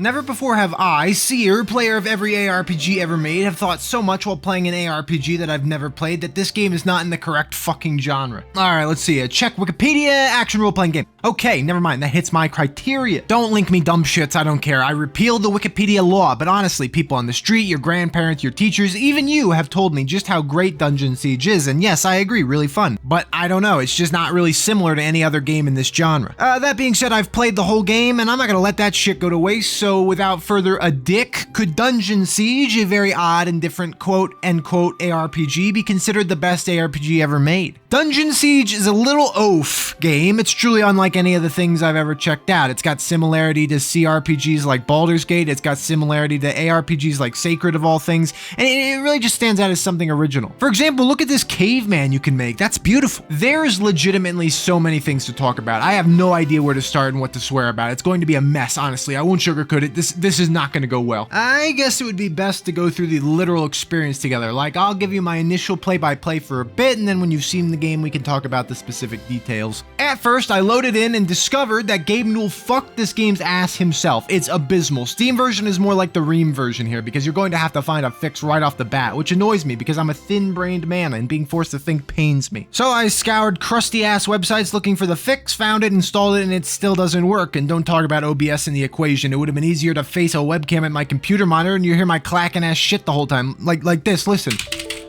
Never before have I, Seer, player of every ARPG ever made, have thought so much while playing an ARPG that I've never played that this game is not in the correct fucking genre. Alright, let's see. Check Wikipedia, action role-playing game. Okay, never mind, that hits my criteria. Don't link me dumb shits, I don't care. I repealed the Wikipedia law, but honestly, people on the street, your grandparents, your teachers, even you have told me just how great Dungeon Siege is, and yes, I agree, really fun. But I don't know, it's just not really similar to any other game in this genre. That being said, I've played the whole game, and I'm not gonna let that shit go to waste, so without further ado, could Dungeon Siege, a very odd and different quote-unquote ARPG, be considered the best ARPG ever made? Dungeon Siege is a little oaf game. It's truly unlike any of the things I've ever checked out. It's got similarity to CRPGs like Baldur's Gate, it's got similarity to ARPGs like Sacred of all things, and it really just stands out as something original. For example, look at this caveman you can make. That's beautiful. There's legitimately so many things to talk about. I have no idea where to start and what to swear about. It's going to be a mess, honestly. I won't sugarcoat it. This is not going to go well. I guess it would be best to go through the literal experience together. Like, I'll give you my initial play-by-play for a bit, and then when you've seen the game, we can talk about the specific details. At first, I loaded in and discovered that Gabe Newell fucked this game's ass himself. It's abysmal. Steam version is more like the Ream version here, because you're going to have to find a fix right off the bat, which annoys me because I'm a thin-brained man and being forced to think pains me. So I scoured crusty-ass websites looking for the fix, found it, installed it, and it still doesn't work. And don't talk about OBS in the equation. It would have been easier to face a webcam at my computer monitor and you hear my clacking ass shit the whole time. Like this, listen.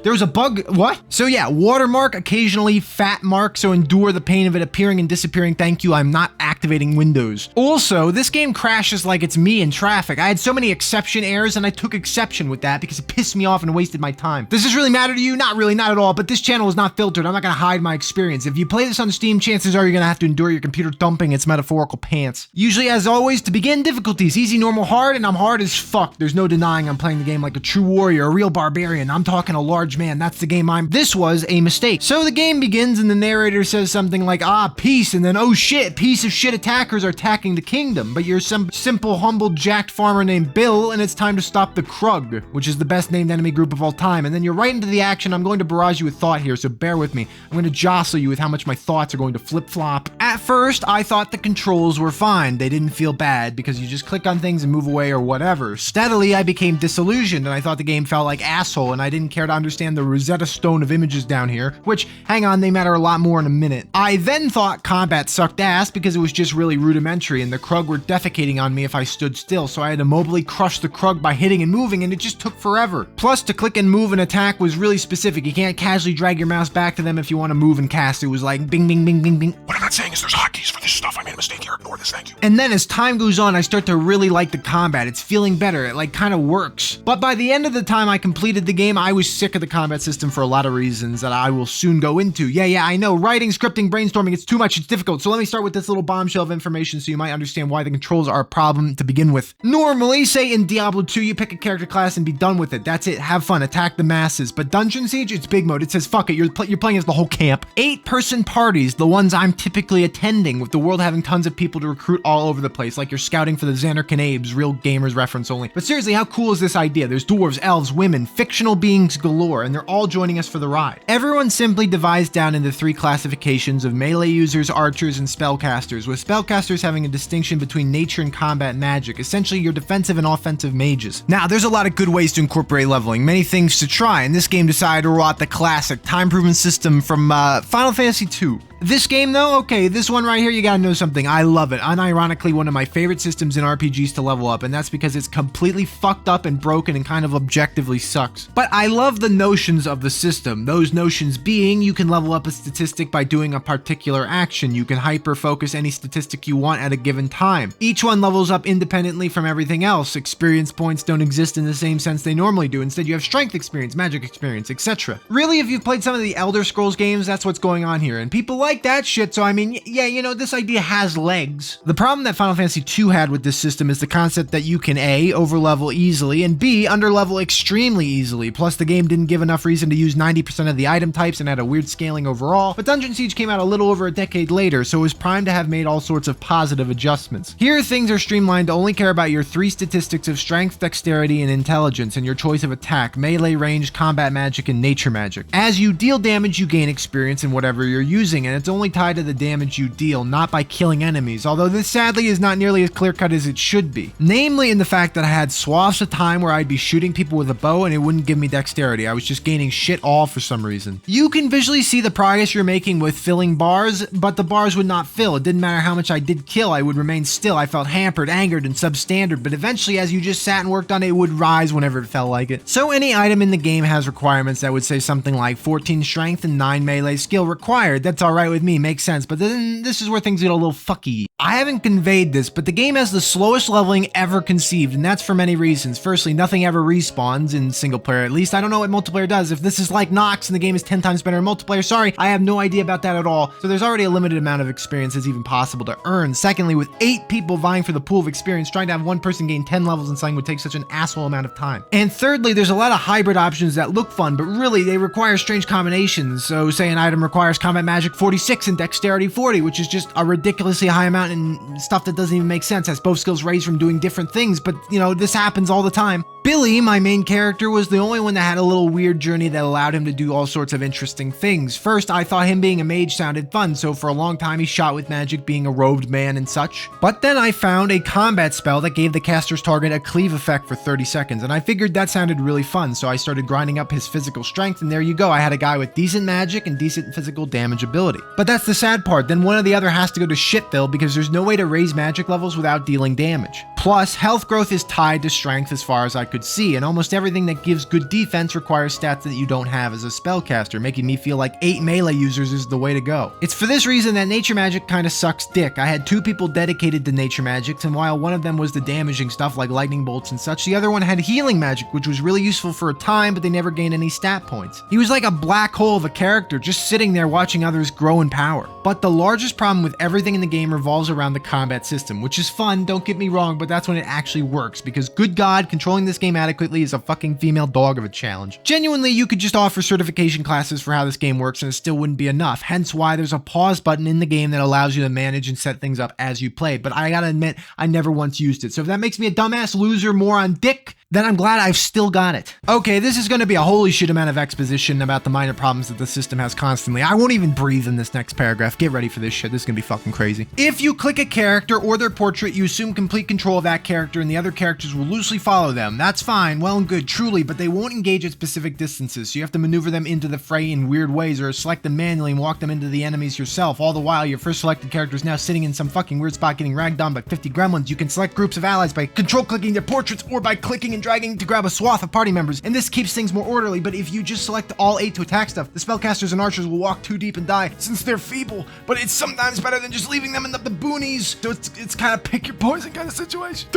There was a bug, what? So yeah, watermark, occasionally fat mark, so endure the pain of it appearing and disappearing, thank you, I'm not activating Windows. Also, this game crashes like it's me in traffic. I had so many exception errors and I took exception with that because it pissed me off and wasted my time. Does this really matter to you? Not really, not at all, but this channel is not filtered. I'm not gonna hide my experience. If you play this on Steam, chances are you're gonna have to endure your computer dumping its metaphorical pants. Usually, as always, to begin, difficulties, easy, normal, hard, and I'm hard as fuck. There's no denying I'm playing the game like a true warrior, a real barbarian. I'm talking a large man, that's the game This was a mistake. So the game begins and the narrator says something like, peace, and then, oh shit, piece of shit attackers are attacking the kingdom, but you're some simple, humble, jacked farmer named Bill, and it's time to stop the Krug, which is the best named enemy group of all time. And then you're right into the action. I'm going to barrage you with thought here, so bear with me. I'm going to jostle you with how much my thoughts are going to flip-flop. At first, I thought the controls were fine. They didn't feel bad, because you just click on things and move away or whatever. Steadily, I became disillusioned, and I thought the game felt like asshole, and I didn't care to understand the Rosetta Stone of images down here, which, hang on, they matter a lot more in a minute. I then thought combat sucked ass because it was just really rudimentary, and the Krug were defecating on me if I stood still, so I had to mobily crush the Krug by hitting and moving, and it just took forever. Plus, to click and move and attack was really specific. You can't casually drag your mouse back to them if you want to move and cast. It was like bing, bing, bing, bing, bing. What I'm not saying is there's hotkeys for this stuff. I made a mistake here. Ignore this, thank you. And then as time goes on, I start to really like the combat. It's feeling better. It like kind of works. But by the end of the time I completed the game, I was sick of the combat system for a lot of reasons that I will soon go into. Yeah, I know. Writing, scripting, brainstorming, it's too much, it's difficult. So let me start with this little bombshell of information so you might understand why the controls are a problem to begin with. Normally, say in Diablo 2, you pick a character class and be done with it. That's it. Have fun. Attack the masses. But Dungeon Siege, it's big mode. It says, fuck it. You're playing as the whole camp. 8-person parties, the ones I'm typically attending, with the world having tons of people to recruit all over the place, like you're scouting for the Xander Canabes, real gamers reference only. But seriously, how cool is this idea? There's dwarves, elves, women, fictional beings galore, and they're all joining us for the ride. Everyone simply divides down into 3 classifications of melee users, archers, and spellcasters, with spellcasters having a distinction between nature and combat magic, essentially your defensive and offensive mages. Now, there's a lot of good ways to incorporate leveling, many things to try, and this game decided to roll out the classic time-proven system from Final Fantasy II. This game though, okay, this one right here, you gotta know something. I love it. Unironically, one of my favorite systems in RPGs to level up, and that's because it's completely fucked up and broken and kind of objectively sucks. But I love the notions of the system. Those notions being, you can level up a statistic by doing a particular action. You can hyper-focus any statistic you want at a given time. Each one levels up independently from everything else. Experience points don't exist in the same sense they normally do. Instead, you have strength experience, magic experience, etc. Really, if you've played some of the Elder Scrolls games, that's what's going on here. And people like that shit, so I mean, yeah, you know, this idea has legs. The problem that Final Fantasy II had with this system is the concept that you can A, overlevel easily, and B, underlevel extremely easily. Plus, the game didn't give enough reason to use 90% of the item types and had a weird scaling overall, but Dungeon Siege came out a little over a decade later, so it was primed to have made all sorts of positive adjustments. Here, things are streamlined to only care about your 3 statistics of strength, dexterity, and intelligence, and your choice of attack, melee, range, combat magic, and nature magic. As you deal damage, you gain experience in whatever you're using, and it's only tied to the damage you deal, not by killing enemies, although this sadly is not nearly as clear-cut as it should be. Namely in the fact that I had swaths of time where I'd be shooting people with a bow and it wouldn't give me dexterity. I was just gaining shit all for some reason. You can visually see the progress you're making with filling bars, but the bars would not fill. It didn't matter how much I did kill, I would remain still. I felt hampered, angered, and substandard, but eventually as you just sat and worked on it, it would rise whenever it felt like it. So any item in the game has requirements that would say something like 14 strength and 9 melee skill required. That's alright with me, makes sense, but then this is where things get a little fucky. I haven't conveyed this, but the game has the slowest leveling ever conceived, and that's for many reasons. Firstly, nothing ever respawns in single player, at least. I don't know what multiplayer does. If this is like Nox and the game is 10 times better in multiplayer, sorry, I have no idea about that at all. So there's already a limited amount of experience that's even possible to earn. Secondly, with 8 people vying for the pool of experience, trying to have one person gain 10 levels in something would take such an asshole amount of time. And thirdly, there's a lot of hybrid options that look fun, but really they require strange combinations. So say an item requires combat magic 46 and dexterity 40, which is just a ridiculously high amount and stuff that doesn't even make sense, as both skills raise from doing different things, but you know, this happens all the time. Billy, my main character, was the only one that had a little weird journey that allowed him to do all sorts of interesting things. First, I thought him being a mage sounded fun, so for a long time he shot with magic, being a robed man and such. But then I found a combat spell that gave the caster's target a cleave effect for 30 seconds, and I figured that sounded really fun, so I started grinding up his physical strength, and there you go, I had a guy with decent magic and decent physical damage ability. But that's the sad part, then one or the other has to go to shitville because there's no way to raise magic levels without dealing damage. Plus, health growth is tied to strength as far as I could see, and almost everything that gives good defense requires stats that you don't have as a spellcaster, making me feel like 8 melee users is the way to go. It's for this reason that nature magic kinda sucks dick. I had 2 people dedicated to nature magics, and while one of them was the damaging stuff like lightning bolts and such, the other one had healing magic, which was really useful for a time, but they never gained any stat points. He was like a black hole of a character, just sitting there watching others grow in power. But the largest problem with everything in the game revolves around the combat system, which is fun, don't get me wrong, but that's when it actually works, because good God, controlling this game adequately is a fucking female dog of a challenge. Genuinely, you could just offer certification classes for how this game works and it still wouldn't be enough, hence why there's a pause button in the game that allows you to manage and set things up as you play, but I gotta admit, I never once used it, so if that makes me a dumbass loser moron dick, then I'm glad I've still got it. Okay, this is going to be a holy shit amount of exposition about the minor problems that the system has constantly. I won't even breathe in this next paragraph. Get ready for this shit. This is going to be fucking crazy. If you click a character or their portrait, you assume complete control of that character and the other characters will loosely follow them. That's fine, well and good, truly, but they won't engage at specific distances, so you have to maneuver them into the fray in weird ways or select them manually and walk them into the enemies yourself. All the while, your first selected character is now sitting in some fucking weird spot getting ragged on by 50 gremlins. You can select groups of allies by control-clicking their portraits or by clicking and dragging to grab a swath of party members, and this keeps things more orderly, but if you just select all 8 to attack stuff, the spellcasters and archers will walk too deep and die since they're feeble, but it's sometimes better than just leaving them in the boonies, so it's kind of pick your poison kind of situation.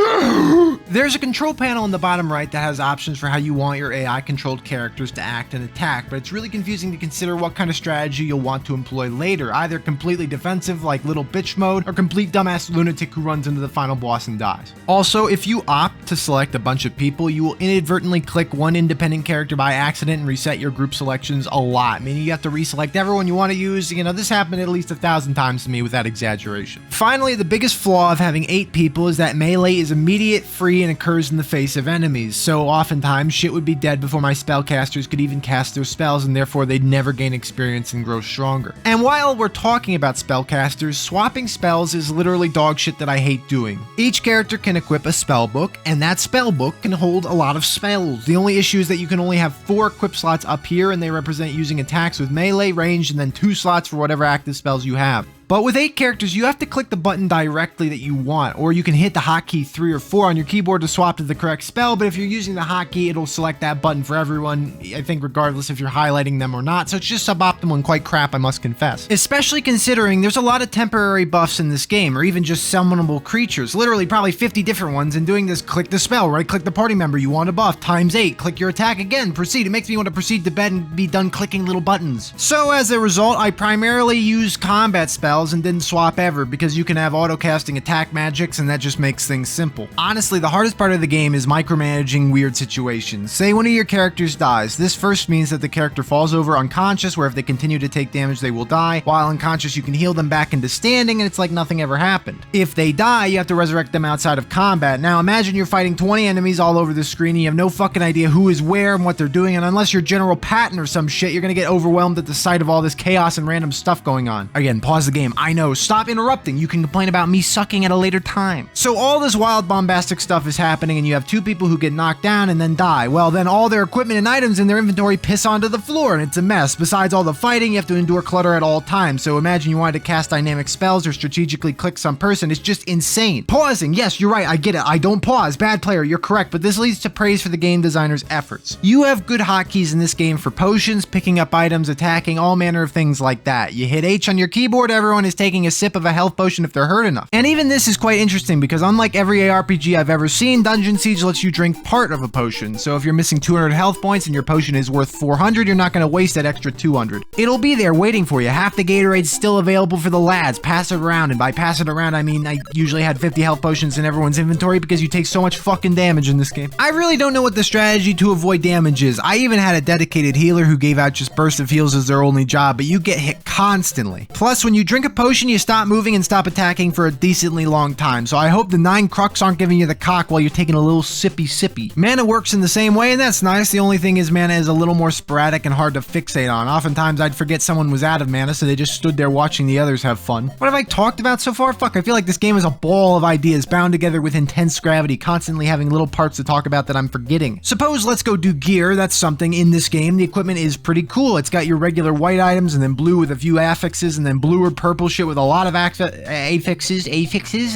There's a control panel in the bottom right that has options for how you want your AI controlled characters to act and attack, but it's really confusing to consider what kind of strategy you'll want to employ later, either completely defensive like little bitch mode, or complete dumbass lunatic who runs into the final boss and dies. Also, if you opt to select a bunch of people, you will inadvertently click one independent character by accident and reset your group selections a lot, meaning you have to reselect everyone you want to use. You know, this happened at least 1,000 times to me without exaggeration. Finally, the biggest flaw of having 8 people is that melee is immediate, free, and occurs in the face of enemies, so oftentimes shit would be dead before my spellcasters could even cast their spells, and therefore they'd never gain experience and grow stronger. And while we're talking about spellcasters, swapping spells is literally dog shit that I hate doing. Each character can equip a spell book, and that spell book can hold a lot of spells. The only issue is that you can only have 4 equip slots up here, and they represent using attacks with melee, range, and then 2 slots for whatever active spells you have. But with 8 characters, you have to click the button directly that you want, or you can hit the hotkey 3 or 4 on your keyboard to swap to the correct spell, but if you're using the hotkey, it'll select that button for everyone, I think regardless if you're highlighting them or not, so it's just suboptimal and quite crap, I must confess. Especially considering there's a lot of temporary buffs in this game, or even just summonable creatures, literally probably 50 different ones, and doing this, click the spell, right-click the party member you want to buff, times 8, click your attack again, proceed. It makes me want to proceed to bed and be done clicking little buttons. So as a result, I primarily use combat spells spells and didn't swap ever because you can have auto-casting attack magics and that just makes things simple. Honestly, the hardest part of the game is micromanaging weird situations. Say one of your characters dies. This first means that the character falls over unconscious, where if they continue to take damage they will die. While unconscious you can heal them back into standing and it's like nothing ever happened. If they die, you have to resurrect them outside of combat. Now imagine you're fighting 20 enemies all over the screen and you have no fucking idea who is where and what they're doing, and unless you're General Patton or some shit, you're gonna get overwhelmed at the sight of all this chaos and random stuff going on. Again, pause the game. I know, stop interrupting. You can complain about me sucking at a later time. So all this wild bombastic stuff is happening and you have two people who get knocked down and then die. Well, then all their equipment and items in their inventory piss onto the floor and it's a mess. Besides all the fighting, you have to endure clutter at all times. So imagine you wanted to cast dynamic spells or strategically click some person. It's just insane. Pausing. Yes, you're right. I get it. I don't pause. Bad player. You're correct. But this leads to praise for the game designer's efforts. You have good hotkeys in this game for potions, picking up items, attacking, all manner of things like that. You hit H on your keyboard, everyone is taking a sip of a health potion if they're hurt enough. And even this is quite interesting because unlike every ARPG I've ever seen, Dungeon Siege lets you drink part of a potion. So if you're missing 200 health points and your potion is worth 400, you're not going to waste that extra 200. It'll be there waiting for you. Half the Gatorade's still available for the lads. Pass it around, and by pass it around I mean I usually had 50 health potions in everyone's inventory because you take so much fucking damage in this game. I really don't know what the strategy to avoid damage is. I even had a dedicated healer who gave out just bursts of heals as their only job, but you get hit constantly. Plus, when you drink a potion, you stop moving and stop attacking for a decently long time, so I hope the 9 crux aren't giving you the cock while you're taking a little sippy. Mana works in the same way, and that's nice. The only thing is mana is a little more sporadic and hard to fixate on. Oftentimes, I'd forget someone was out of mana, so they just stood there watching the others have fun. What have I talked about so far? Fuck, I feel like this game is a ball of ideas bound together with intense gravity, constantly having little parts to talk about that I'm forgetting. Suppose let's go do gear. That's something in this game. The equipment is pretty cool. It's got your regular white items, and then blue with a few affixes, and then blue or purple shit with a lot of affixes,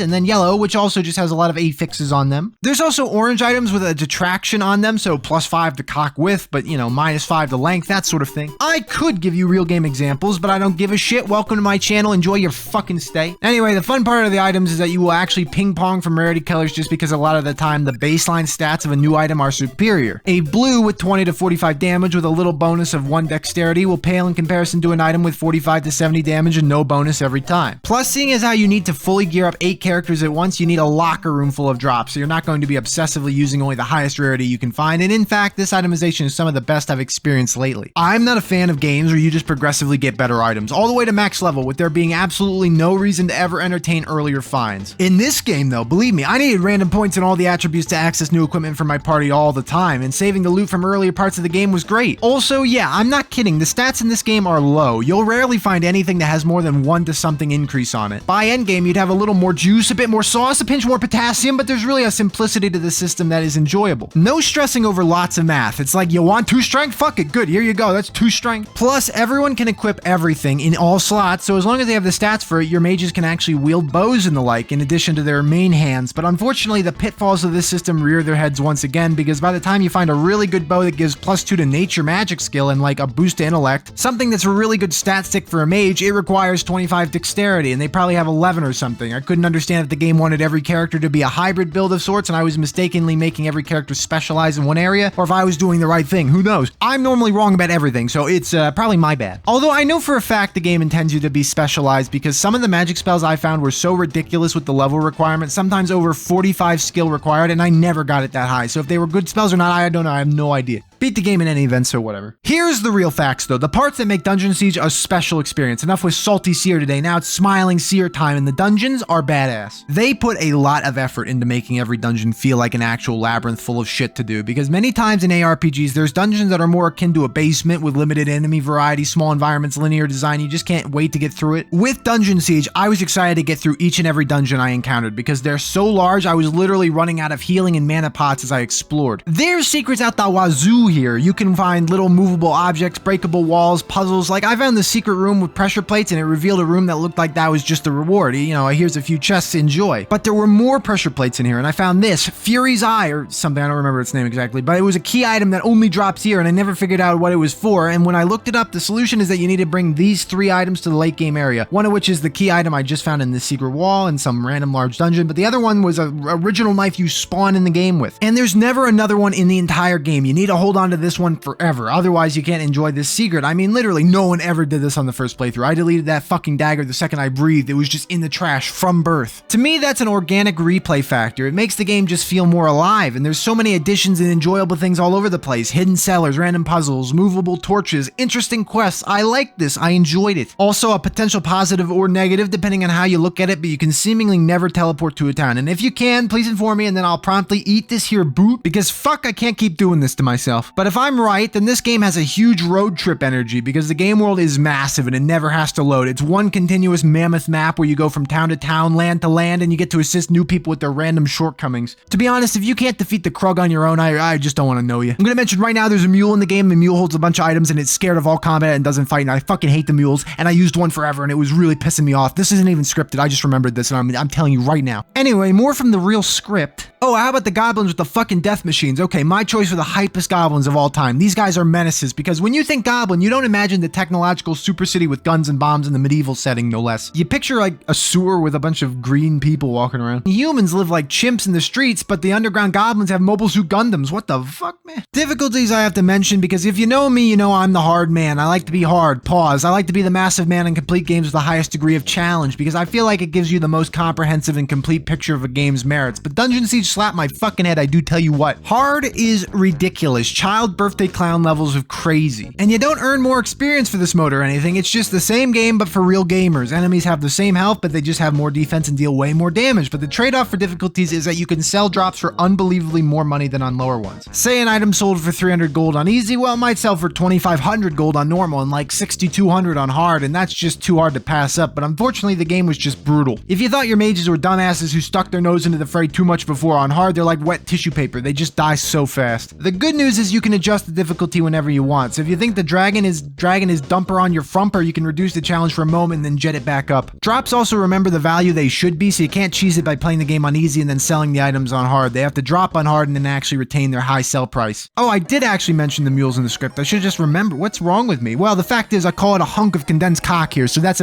and then yellow, which also just has a lot of affixes on them. There's also orange items with a detraction on them, so +5 to cock width, but you know, -5 to length, that sort of thing. I could give you real game examples, but I don't give a shit. Welcome to my channel. Enjoy your fucking stay. Anyway, the fun part of the items is that you will actually ping pong from rarity colors just because a lot of the time the baseline stats of a new item are superior. A blue with 20 to 45 damage with a little bonus of 1 dexterity will pale in comparison to an item with 45 to 70 damage and no bonus every time. Plus, seeing as how you need to fully gear up 8 characters at once, you need a locker room full of drops, so you're not going to be obsessively using only the highest rarity you can find, and in fact, this itemization is some of the best I've experienced lately. I'm not a fan of games where you just progressively get better items, all the way to max level, with there being absolutely no reason to ever entertain earlier finds. In this game though, believe me, I needed random points and all the attributes to access new equipment for my party all the time, and saving the loot from earlier parts of the game was great. Also, yeah, I'm not kidding, the stats in this game are low. You'll rarely find anything that has more than 1 to something increase on it. By endgame, you'd have a little more juice, a bit more sauce, a pinch more potassium, but there's really a simplicity to the system that is enjoyable. No stressing over lots of math. It's like, you want 2 strength? Fuck it, good, here you go, that's 2 strength. Plus, everyone can equip everything in all slots, so as long as they have the stats for it, your mages can actually wield bows and the like, in addition to their main hands. But unfortunately, the pitfalls of this system rear their heads once again, because by the time you find a really good bow that gives +2 to nature magic skill and like a boost to intellect, something that's a really good stat stick for a mage, it requires 25 dexterity, and they probably have 11 or something. I couldn't understand if the game wanted every character to be a hybrid build of sorts, and I was mistakenly making every character specialize in one area, or if I was doing the right thing, who knows? I'm normally wrong about everything, so it's probably my bad. Although I know for a fact the game intends you to be specialized, because some of the magic spells I found were so ridiculous with the level requirement, sometimes over 45 skill required, and I never got it that high, so if they were good spells or not, I don't know, I have no idea. Beat the game in any event, so whatever. Here's the real facts though, the parts that make Dungeon Siege a special experience. Enough with salty Seer today, now it's smiling Seer time, and the dungeons are badass. They put a lot of effort into making every dungeon feel like an actual labyrinth full of shit to do, because many times in ARPGs, there's dungeons that are more akin to a basement with limited enemy variety, small environments, linear design, you just can't wait to get through it. With Dungeon Siege, I was excited to get through each and every dungeon I encountered, because they're so large, I was literally running out of healing and mana pots as I explored. There's secrets out the wazoo here. You can find little movable objects, breakable walls, puzzles. Like, I found the secret room with pressure plates, and it revealed a room that looked like that was just a reward. You know, here's a few chests, enjoy. But there were more pressure plates in here, and I found this, Fury's Eye, or something, I don't remember its name exactly, but it was a key item that only drops here, and I never figured out what it was for, and when I looked it up, the solution is that you need to bring these 3 items to the late game area, one of which is the key item I just found in the secret wall in some random large dungeon, but the other one was an original knife you spawn in the game with. And there's never another one in the entire game. You need to hold hold on to this one forever. Otherwise, you can't enjoy this secret. I mean, literally, no one ever did this on the first playthrough. I deleted that fucking dagger the second I breathed. It was just in the trash from birth. To me, that's an organic replay factor. It makes the game just feel more alive, and there's so many additions and enjoyable things all over the place. Hidden cellars, random puzzles, movable torches, interesting quests. I like this. I enjoyed it. Also, a potential positive or negative, depending on how you look at it, but you can seemingly never teleport to a town. And if you can, please inform me, and then I'll promptly eat this here boot, because fuck, I can't keep doing this to myself. But if I'm right, then this game has a huge road trip energy, because the game world is massive and it never has to load. It's one continuous mammoth map where you go from town to town, land to land, and you get to assist new people with their random shortcomings. To be honest, if you can't defeat the Krug on your own, I just don't want to know you. I'm gonna mention right now there's a mule in the game. The mule holds a bunch of items and it's scared of all combat and doesn't fight, and I fucking hate the mules, and I used one forever and it was really pissing me off. This isn't even scripted. I just remembered this and I'm telling you right now. Anyway, more from the real script. Oh, how about the goblins with the fucking death machines? Okay, my choice for the hypest goblins of all time. These guys are menaces, because when you think goblin, you don't imagine the technological super city with guns and bombs in the medieval setting, no less. You picture like a sewer with a bunch of green people walking around. Humans live like chimps in the streets, but the underground goblins have mobile suit Gundams. What the fuck, man? Difficulties I have to mention, because if you know me, you know I'm the hard man. I like to be hard. Pause. I like to be the massive man and complete games with the highest degree of challenge, because I feel like it gives you the most comprehensive and complete picture of a game's merits. But Dungeon Siege slapped my fucking head, I do tell you what. Hard is ridiculous. Child birthday clown levels of crazy. And you don't earn more experience for this mode or anything. It's just the same game, but for real gamers. Enemies have the same health, but they just have more defense and deal way more damage. But the trade-off for difficulties is that you can sell drops for unbelievably more money than on lower ones. Say an item sold for 300 gold on easy, well, it might sell for 2,500 gold on normal and like 6,200 on hard, and that's just too hard to pass up. But unfortunately, the game was just brutal. If you thought your mages were dumbasses who stuck their nose into the fray too much before, on hard, they're like wet tissue paper. They just die so fast. The good news is you can adjust the difficulty whenever you want. So if you think the dragon is dumper on your frumper, you can reduce the challenge for a moment and then jet it back up. Drops also remember the value they should be, so you can't cheese it by playing the game on easy and then selling the items on hard. They have to drop on hard and then actually retain their high sell price. Oh, I did actually mention the mules in the script. I should just remember. What's wrong with me? Well, the fact is I call it a hunk of condensed cock here, so that's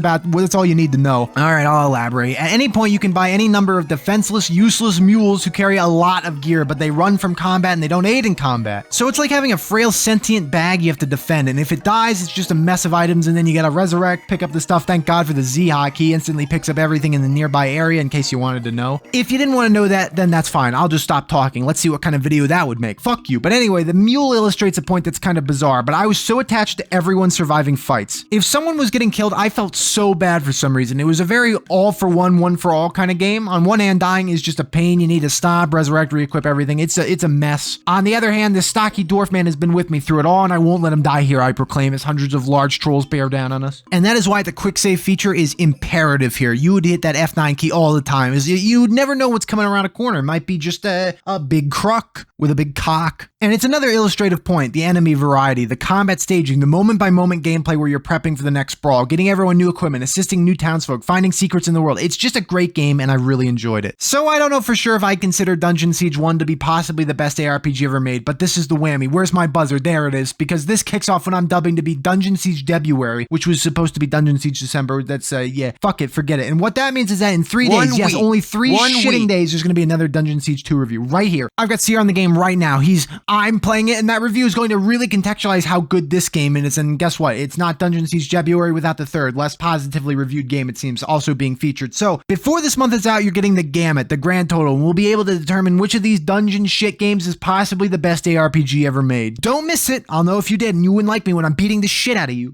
all you need to know. Alright, I'll elaborate. At any point, you can buy any number of defenseless, useless mules who carry a lot of gear, but they run from combat and they don't aid in combat. So it's like having a frail sentient bag you have to defend, and if it dies, it's just a mess of items, and then you gotta resurrect, pick up the stuff. Thank God for the Z hotkey, instantly picks up everything in the nearby area in case you wanted to know. If you didn't want to know that, then that's fine. I'll just stop talking. Let's see what kind of video that would make. Fuck you. But anyway, the mule illustrates a point that's kind of bizarre, but I was so attached to everyone surviving fights. If someone was getting killed, I felt so bad for some reason. It was a very all for one for all kind of game. On one hand, dying is just a pain. You need to stop, resurrect, re-equip everything. It's a mess. On the other hand, this stocky dwarf man has been with me through it all, and I won't let him die here, I proclaim, as hundreds of large trolls bear down on us. And that is why the quick save feature is imperative here. You would hit that F9 key all the time. You would never know what's coming around a corner. It might be just a big crook with a big cock. And it's another illustrative point, the enemy variety, the combat staging, the moment-by-moment gameplay where you're prepping for the next brawl, getting everyone new equipment, assisting new townsfolk, finding secrets in the world. It's just a great game, and I really enjoyed it. So I don't know for sure if I consider Dungeon Siege 1 to be possibly the best ARPG ever made, but this is the whammy. Where's my buzzer? There it is, because this kicks off when I'm dubbing to be Dungeon Siege Debuary, which was supposed to be Dungeon Siege December. That's, yeah, fuck it, forget it. And what that means is that in 3 days, yes, only 3 shitting days, there's going to be another Dungeon Siege 2 review right here. I've got Seer on the game right now. I'm playing it, and that review is going to really contextualize how good this game is. And guess what? It's not Dungeon Siege February without the third, less positively reviewed game, it seems, also being featured. So before this month is out, you're getting the gamut, the grand total, and we'll be able to determine which of these dungeon shit games is possibly the best ARPG ever made. Don't miss it. I'll know if you did, and you wouldn't like me when I'm beating the shit out of you.